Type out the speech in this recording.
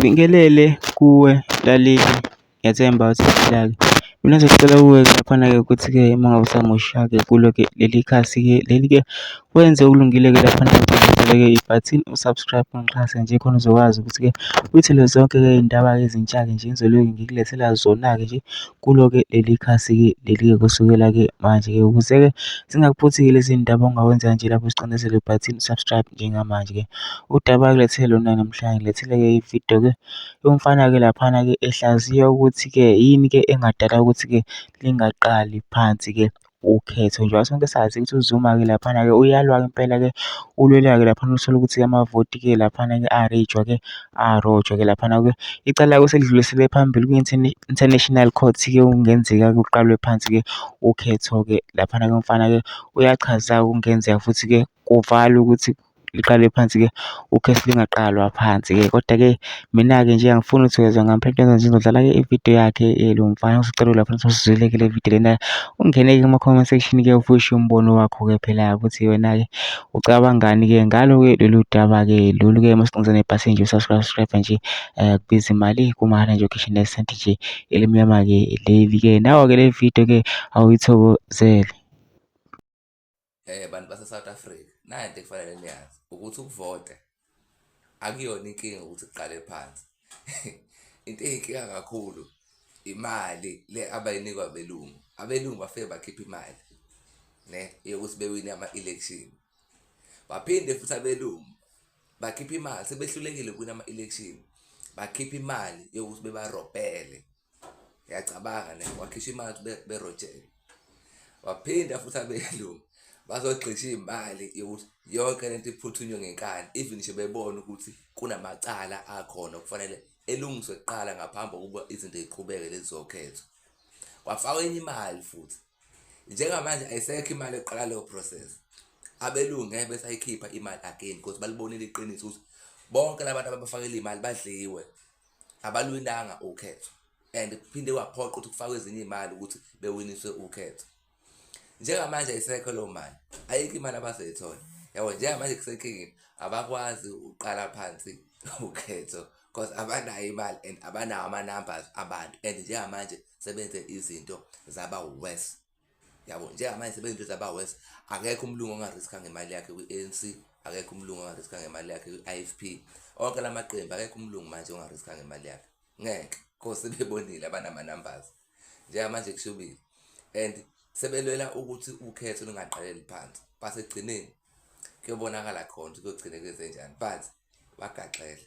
ngibingelele kuwe mlaleli, ngiyathemba ukuthi uphila-ke. Mina ngisacela kuwe-ke laphana-ke ukuthi-ke uma ngabe usamosha-ke kulo-ke leli khasi-ke leli-ke wenze okulungile-ke laphana ngicela-ke ibhathini u-subscribe ungixhase nje khona uzokwazi ukuthi-ke uyithole zonke-ke iy'ndaba-ke ezintsha-ke nje engizoloku ngikulethela zona-ke nje kulo-ke leli khasi-ke leli-ke kusukela-ke manje-ke ukuze-ke zingakuphuthi-ke lezi ndaba ongawenza nje lapho sicindezela ibhathini subscribe njengamanje-ke. Udaba engilethele lona namhlanje ngilethele-ke ividiyo-ke yomfana-ke laphana-ke ehlaziya ukuthi-ke yini-ke engadala ukuthi-ke lingaqali phansi-ke ukhetho. Njengoba sonke sazi ukuthi uZuma-ke laphana-ke uyalwa-ke impela-ke ulwela-ke laphana uthole ukuthi amavoti-ke laphana-ke arejwa-ke arojwa-ke laphana-ke icala-ke uselidlulisele phambili kwi-International Court-ke okungenzeka-ke kuqalwe phansi-ke ukhetho-ke laphana-ke umfana-ke uyachaza okungenzeka futhi-ke kuvalwe ukuthi liqale phansi-ke ukhetho lingaqalwa phansi-ke. Kodwa-ke mina-ke nje angifuni ukuthokoza ngampela nje ngizodlala-ke ividiyo yakhe lo mfana osicela lapha usizwele-ke le vidiyo lena ungene-ke kuma-comment section-ke ufushe umbono wakho-ke phela ukuthi wena-ke ucabangani-ke ngalo-ke lolu daba-ke lolu-ke masiqinisekise nebhasi nje usubscribe nje kubiza imali kumahhala nje ukhishwa nesenti nje elimnyama-ke leli-ke nawe-ke le vidiyo-ke awuyithokozele. Bantu base-South Africa, nayi into ekufanele niyazi ukuthi ukuvota akuyona inkinga ukuthi kuqale phansi. Into eyinkinga kakhulu imali le abayinikwa abelungu. Abelungu bafike bakhipha imali yokuthi bewine ama-election. Baphinde futhi abelungu bakhipha imali sebehlulekile kuwina ama-election. Bakhipha imali yokuthi bebarobhele. Uyacabanga wakhishwa imali ukuthi berojele. Waphinda futhi abelungu bazogxisha imali yokuthi yonke lento iphuthunywe ngenkani, even nje bebona ukuthi kunamacala akhona okufanele elungiswe kuqala ngaphambi kokuba izinto ziqhubeke lezi zokhetho. Kwafakwa enye imali futhi. Njengamanje ayisekho imali eqala leyo process. Abelungu ngeke besayikhipha imali again because balibonile iqiniso ukuthi bonke labantu ababafakela imali badliwe. Abalwinanga ukhetho. And kuphinde kwaphoqa ukuthi kufakwe ezinye imali ukuthi bewiniswe ukhetho. Njengamanje ayisekho leyo mali, ayikho imali abazayithola. Yabo njengamanje kusenkingeni abakwazi ukuqala phansi ukhetho because abanayo imali and abanawo ama-numbers abantu, and njengamanje sebenze izinto zaba worse. Yabo njengamanje sebenze izinto zaba worse. Akekho umlungu ongariska ngemali yakhe kwi-ANC, akekho umlungu ongariska ngemali yakhe kwi-IFP. Onke lamaqembu akekho umlungu manje ongariska ngemali yakhe. Ngeke because sebebonile abanama-numbers. Njengamanje kushubile and sebelwela ukuthi ukhetho lungaqaleli phansi. Basegcineni kuyobonakala khona ukuthi kuyogcine kwenze njani, but bagaxele.